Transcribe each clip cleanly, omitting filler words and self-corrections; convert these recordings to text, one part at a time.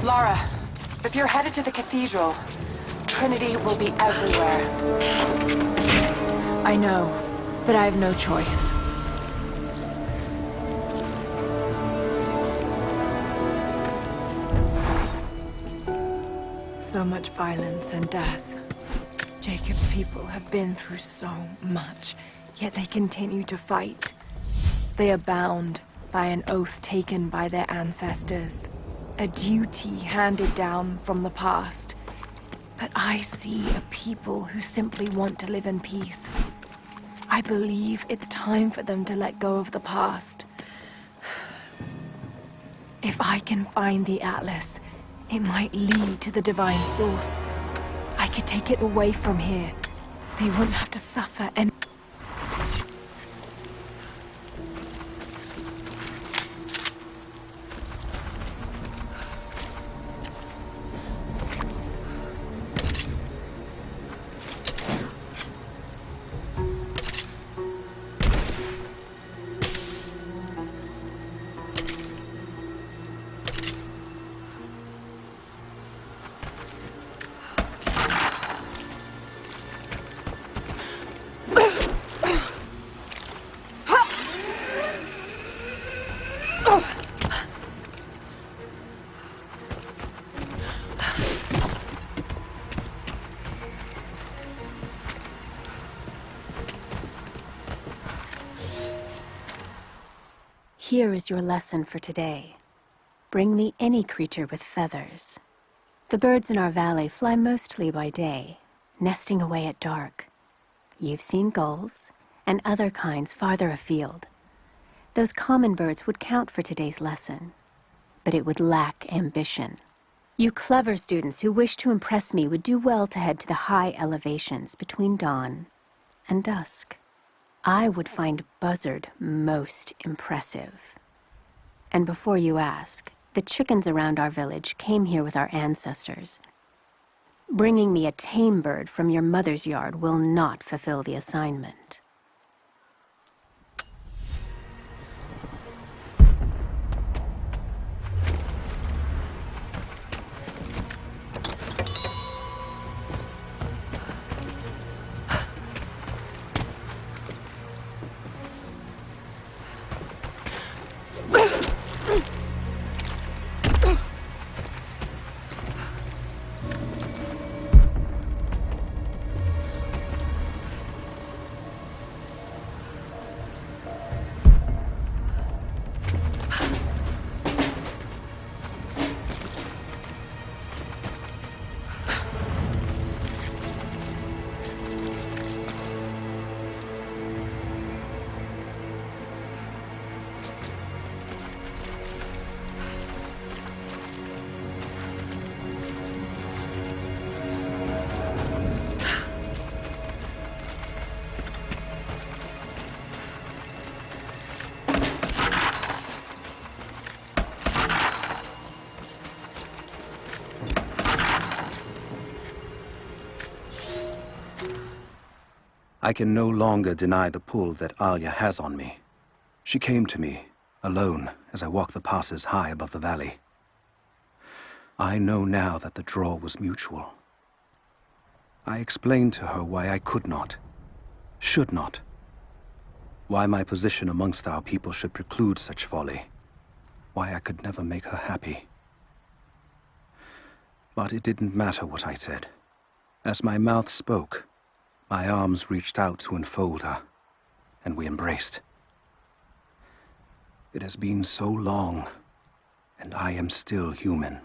Lara, if you're headed to the cathedral, Trinity will be everywhere. I know, but I have no choice. So much violence and death. Jacob's people have been through so much, yet they continue to fight. They are bound by an oath taken by their ancestors, a duty handed down from the past. But I see a people who simply want to live in peace. I believe it's time for them to let go of the past. If I can find the Atlas, it might lead to the Divine Source. I could take it away from here. They wouldn't have to suffer and... Here is your lesson for today. Bring me any creature with feathers. The birds in our valley fly mostly by day, nesting away at dark. You've seen gulls and other kinds farther afield. Those common birds would count for today's lesson, but it would lack ambition. You clever students who wish to impress me would do well to head to the high elevations between dawn and dusk. I would find Buzzard most impressive. And before you ask, the chickens around our village came here with our ancestors. Bringing me a tame bird from your mother's yard will not fulfill the assignment. I can no longer deny the pull that Alia has on me. She came to me, alone, as I walked the passes high above the valley. I know now that the draw was mutual. I explained to her why I could not, should not. Why my position amongst our people should preclude such folly. Why I could never make her happy. But it didn't matter what I said. As my mouth spoke, my arms reached out to enfold her, and we embraced. It has been so long, and I am still human.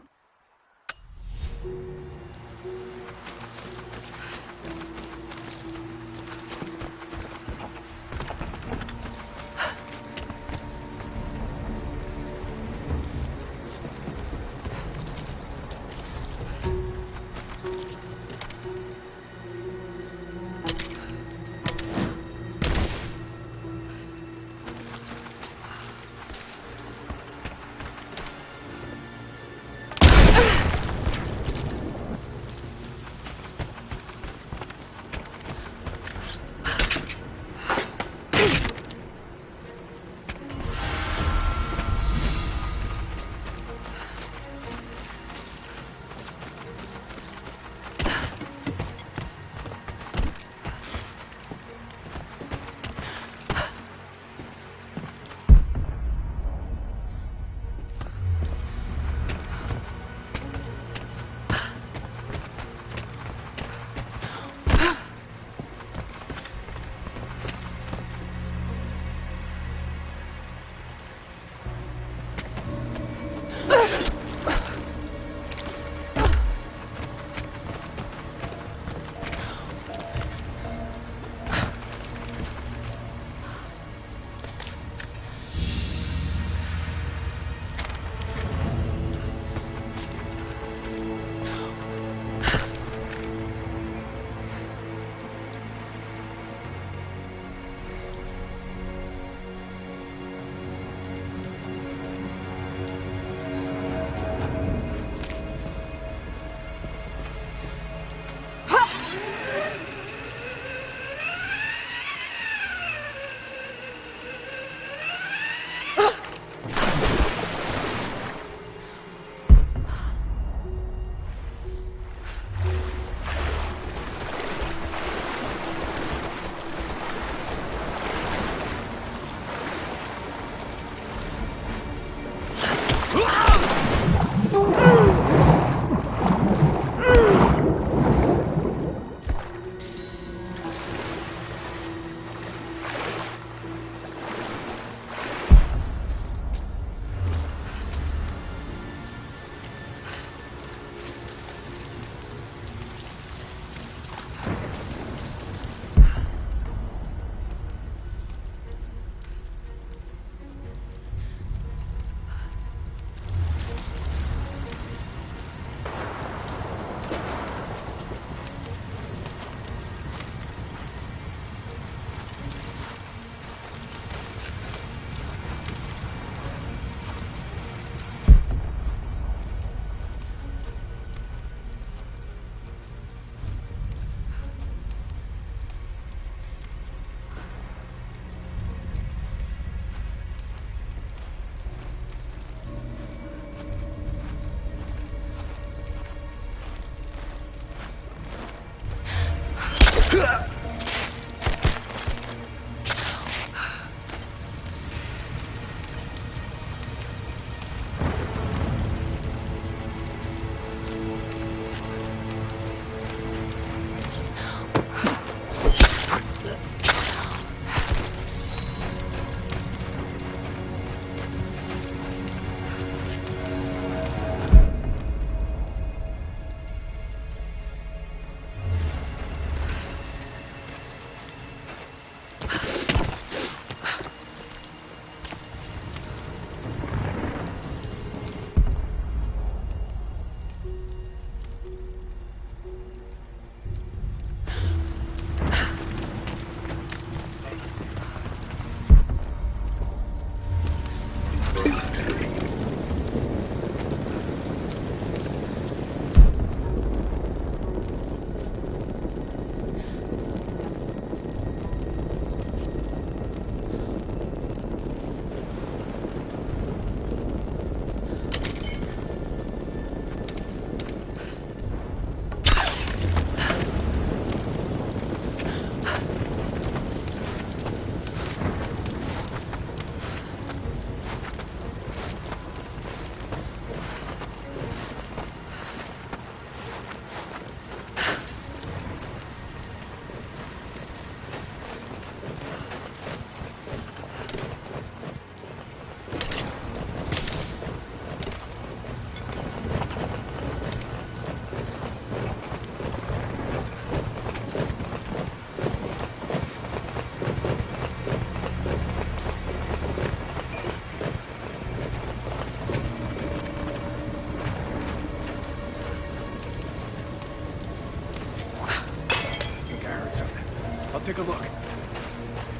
I'll take a look.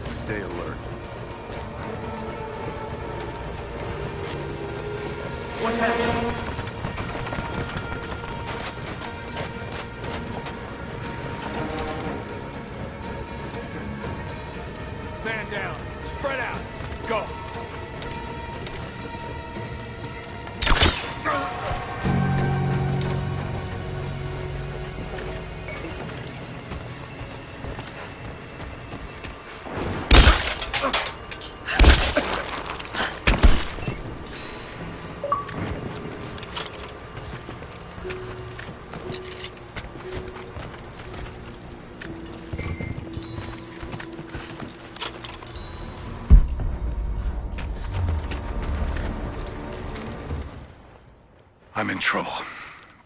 Stay alert. What's happening? Man down. Spread out. Go. I'm in trouble.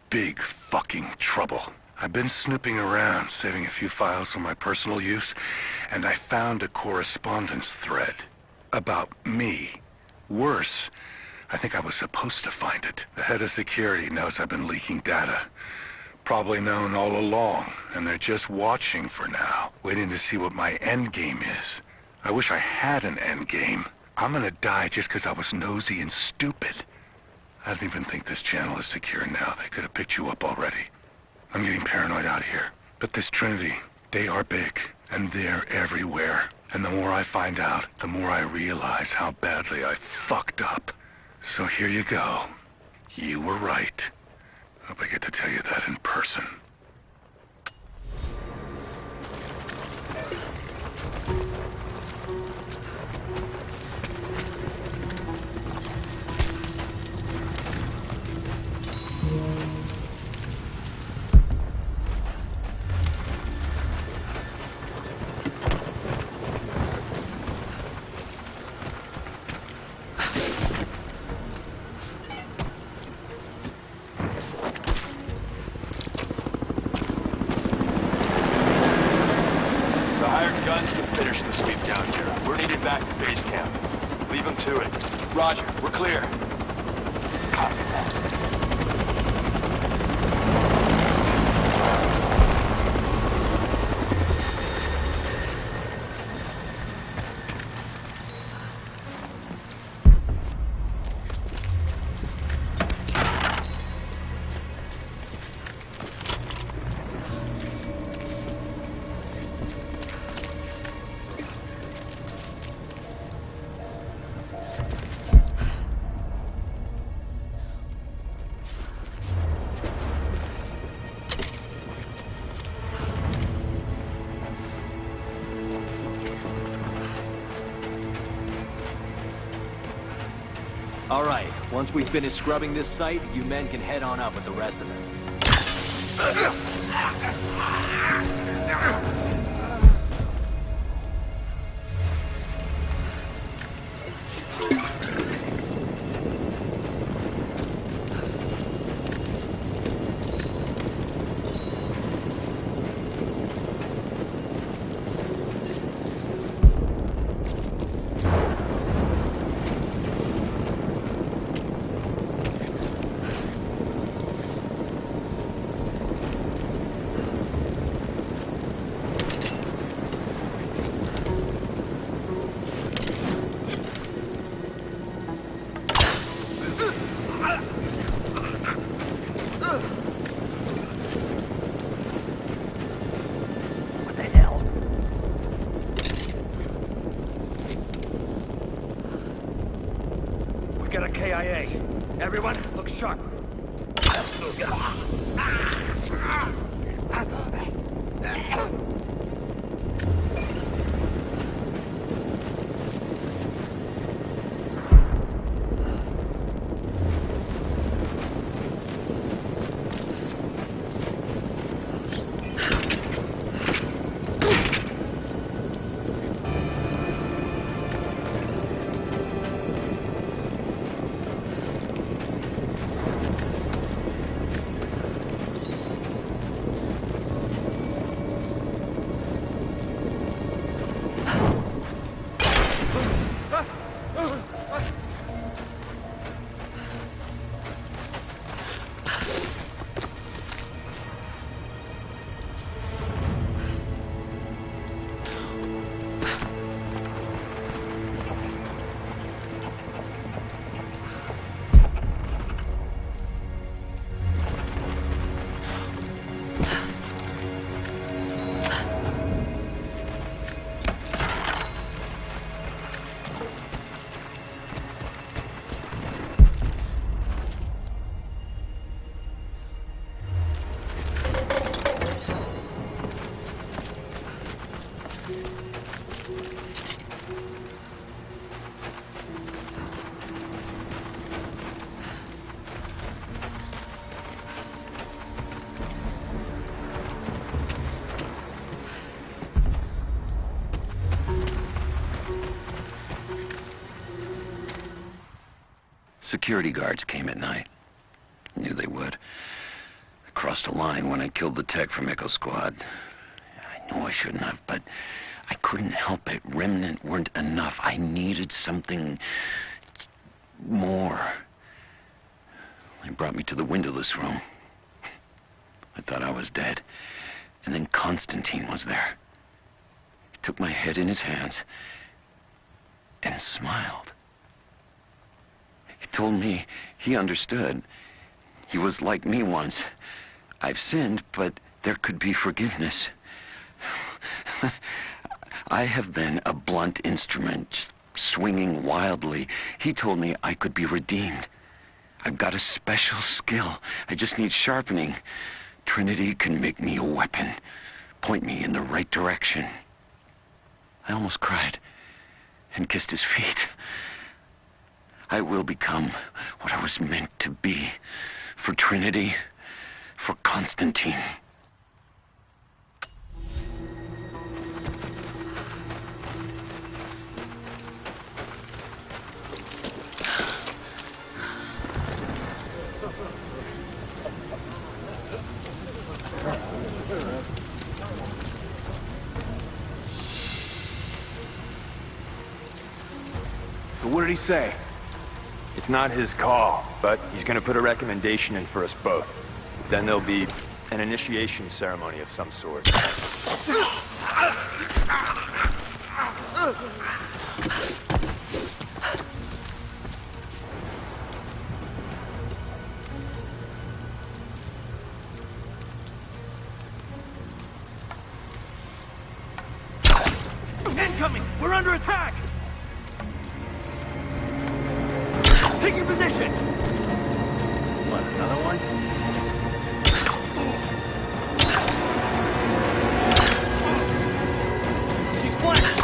Big fucking trouble. I've been snooping around, saving a few files for my personal use, and I found a correspondence thread about me. Worse, I think I was supposed to find it. The head of security knows I've been leaking data. Probably known all along, and they're just watching for now, waiting to see what my end game is. I wish I had an end game. I'm gonna die just because I was nosy and stupid. I don't even think this channel is secure now. They could have picked you up already. I'm getting paranoid out here. But this Trinity, they are big, and they're everywhere. And the more I find out, the more I realize how badly I fucked up. So here you go. You were right. Hope I get to tell you that in person. Roger, we're clear. Copy that. All right, once we finish scrubbing this site, you men can head on up with the rest of them. What the hell? We got a KIA. Everyone, look sharp. Security guards came at night. Knew they would. I crossed a line when I killed the tech from Echo Squad. I knew I shouldn't have, but I couldn't help it. Remnant weren't enough. I needed something more. They brought me to the windowless room. I thought I was dead. And then Constantine was there. He took my head in his hands and smiled. He told me he understood. He was like me once. I've sinned, but there could be forgiveness. I have been a blunt instrument, swinging wildly. He told me I could be redeemed. I've got a special skill. I just need sharpening. Trinity can make me a weapon, point me in the right direction. I almost cried and kissed his feet. I will become what I was meant to be. For Trinity, for Constantine. So what did he say? It's not his call, but he's gonna put a recommendation in for us both. Then there'll be an initiation ceremony of some sort. Incoming! We're under attack! Take your position! What, another one? She's flanked!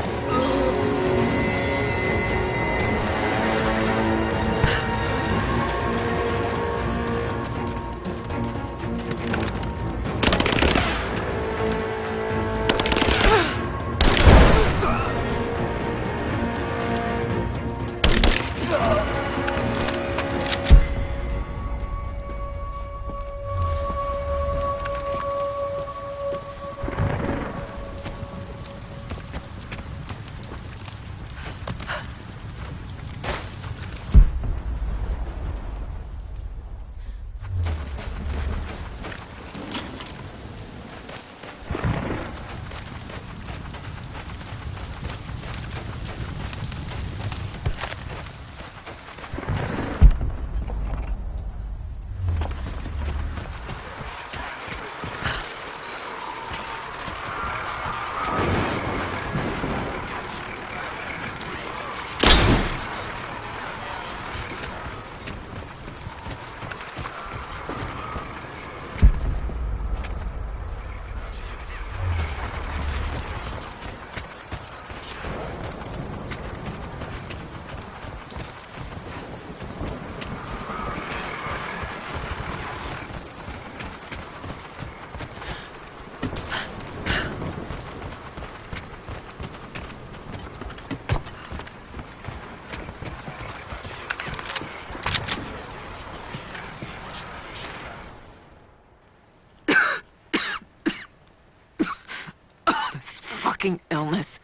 Illness.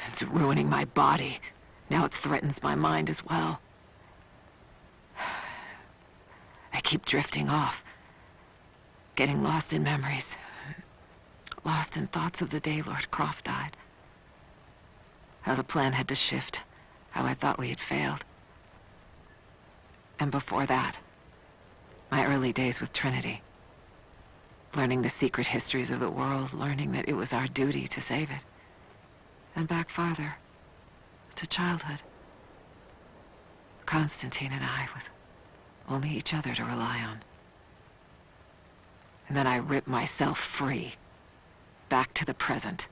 It's ruining my body. Now it threatens my mind as well. I keep drifting off. Getting lost in memories. Lost in thoughts of the day Lord Croft died. How the plan had to shift. How I thought we had failed. And before that, my early days with Trinity. Learning the secret histories of the world, learning that it was our duty to save it. And back farther, to childhood. Constantine and I, with only each other to rely on. And then I ripped myself free, back to the present.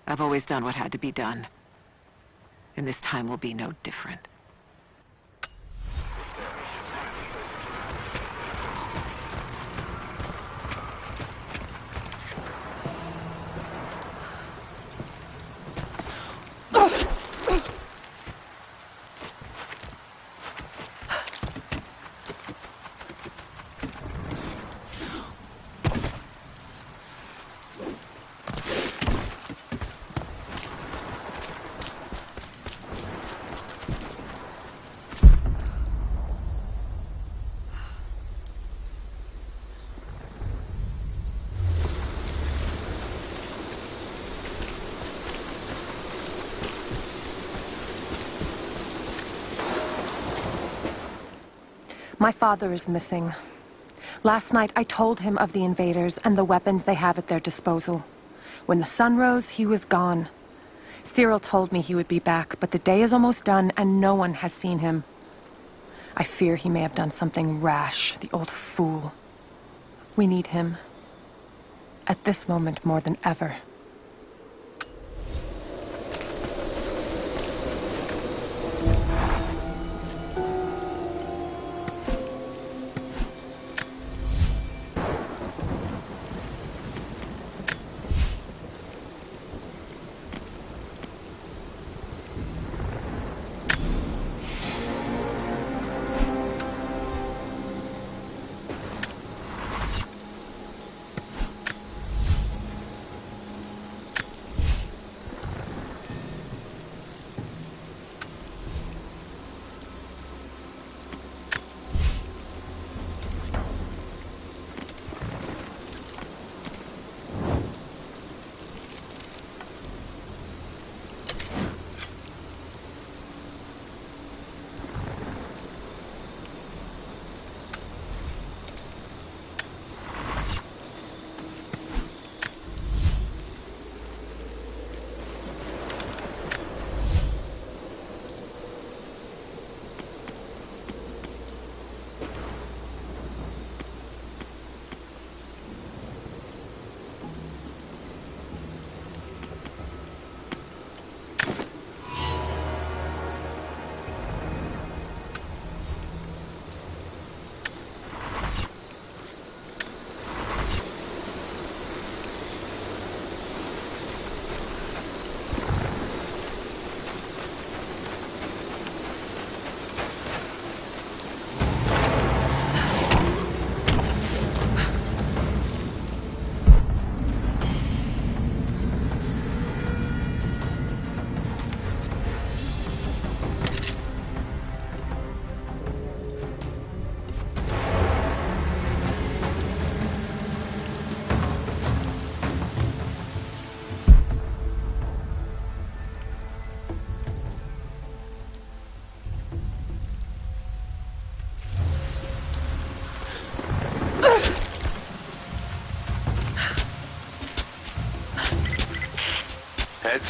I've always done what had to be done, and this time will be no different. My father is missing. Last night, I told him of the invaders and the weapons they have at their disposal. When the sun rose, he was gone. Cyril told me he would be back, but the day is almost done and no one has seen him. I fear he may have done something rash, the old fool. We need him. At this moment more than ever.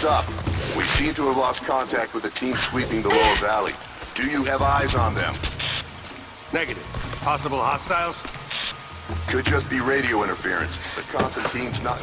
What's up? We seem to have lost contact with the team sweeping the lower valley. Do you have eyes on them? Negative. Possible hostiles? Could just be radio interference, but Constantine's not...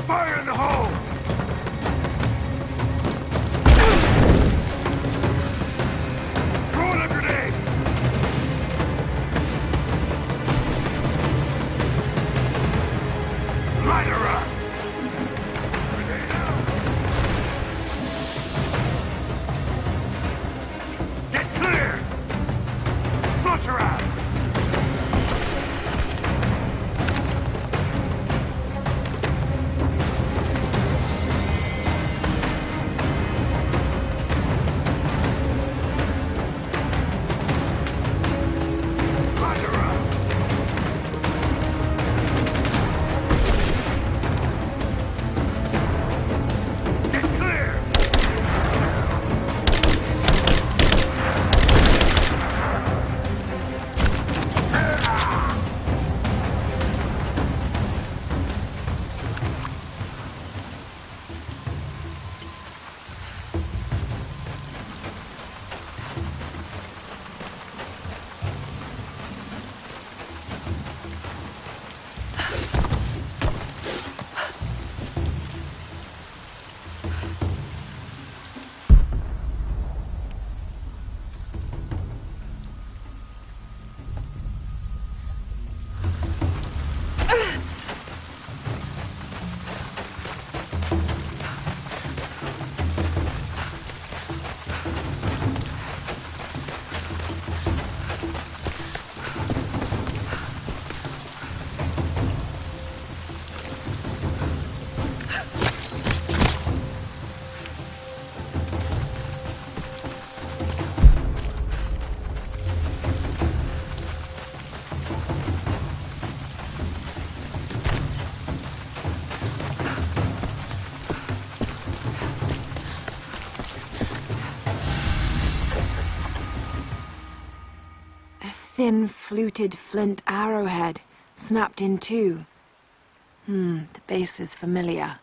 Fire in the hole! Throwing a grenade! Light her up! Grenade out! Get clear! Flush her out! Thin, fluted flint arrowhead, snapped in two. The base is familiar.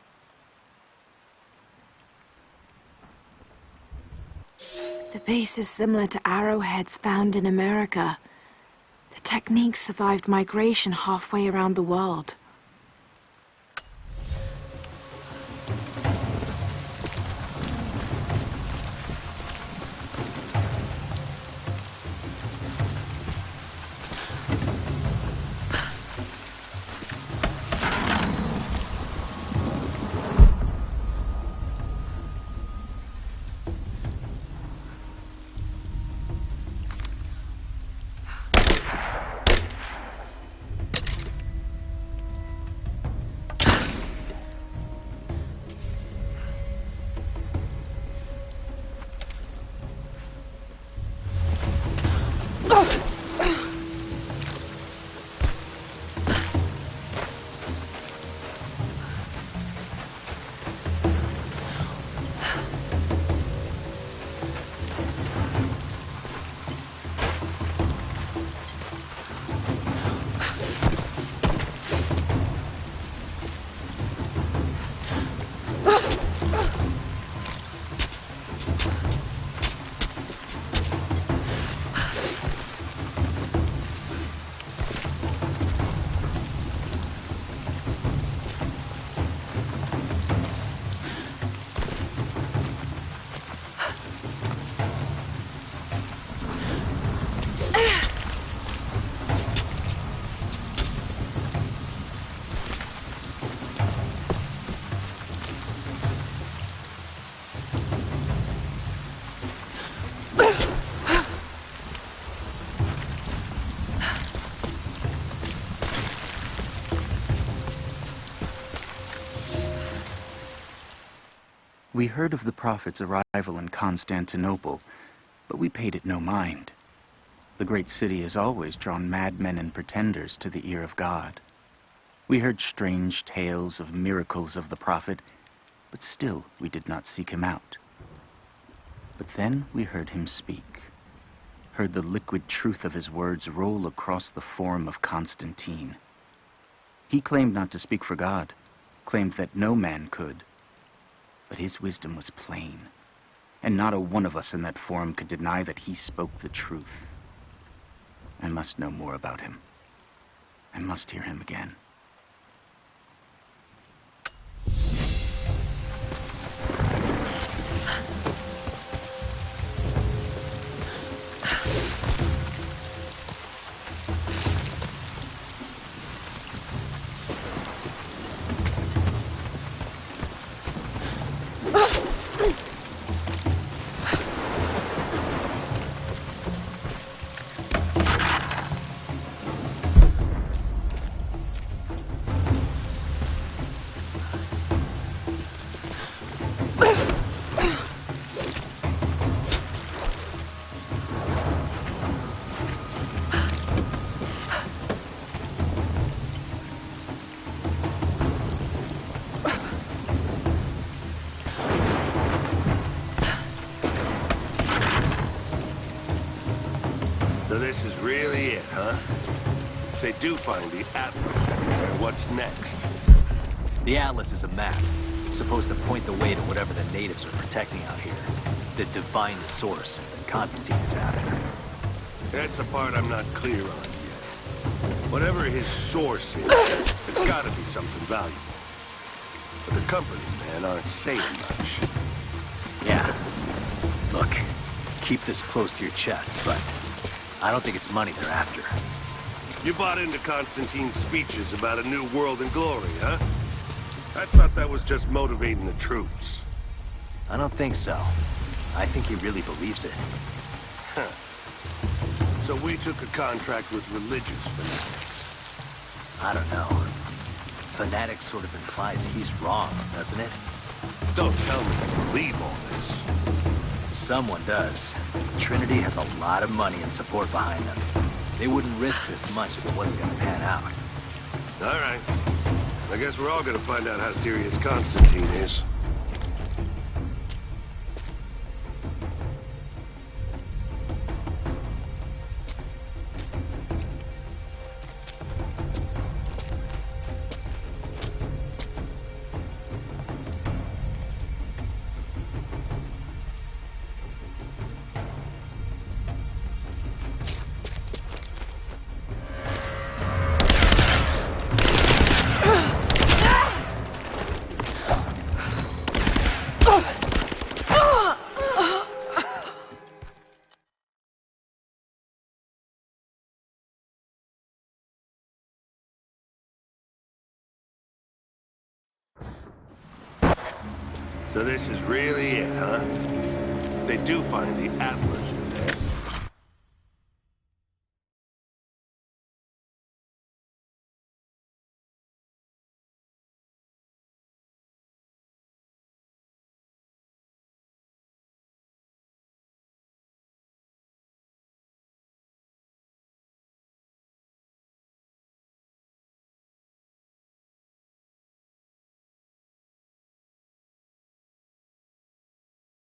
The base is similar to arrowheads found in America. The technique survived migration halfway around the world. We heard of the Prophet's arrival in Constantinople, but we paid it no mind. The great city has always drawn madmen and pretenders to the ear of God. We heard strange tales of miracles of the Prophet, but still we did not seek him out. But then we heard him speak, heard the liquid truth of his words roll across the forum of Constantine. He claimed not to speak for God, claimed that no man could. But his wisdom was plain, and not a one of us in that forum could deny that he spoke the truth. I must know more about him. I must hear him again. So this is really it, huh? If they do find the Atlas everywhere, what's next? The Atlas is a map. It's supposed to point the way to whatever the natives are protecting out here. The divine source that Constantine is after. That's the part I'm not clear on yet. Whatever his source is, it's gotta be something valuable. But the company men aren't saying much. Yeah. Look, keep this close to your chest, but I don't think it's money they're after. You bought into Constantine's speeches about a new world in glory, huh? I thought that was just motivating the troops. I don't think so. I think he really believes it. Huh. So we took a contract with religious fanatics. I don't know. Fanatic sort of implies he's wrong, doesn't it? Don't tell me you believe all this. Someone does. Trinity has a lot of money and support behind them. They wouldn't risk this much if it wasn't gonna pan out. All right. I guess we're all gonna find out how serious Constantine is. So this is really it, huh? If they do find the Atlas in there,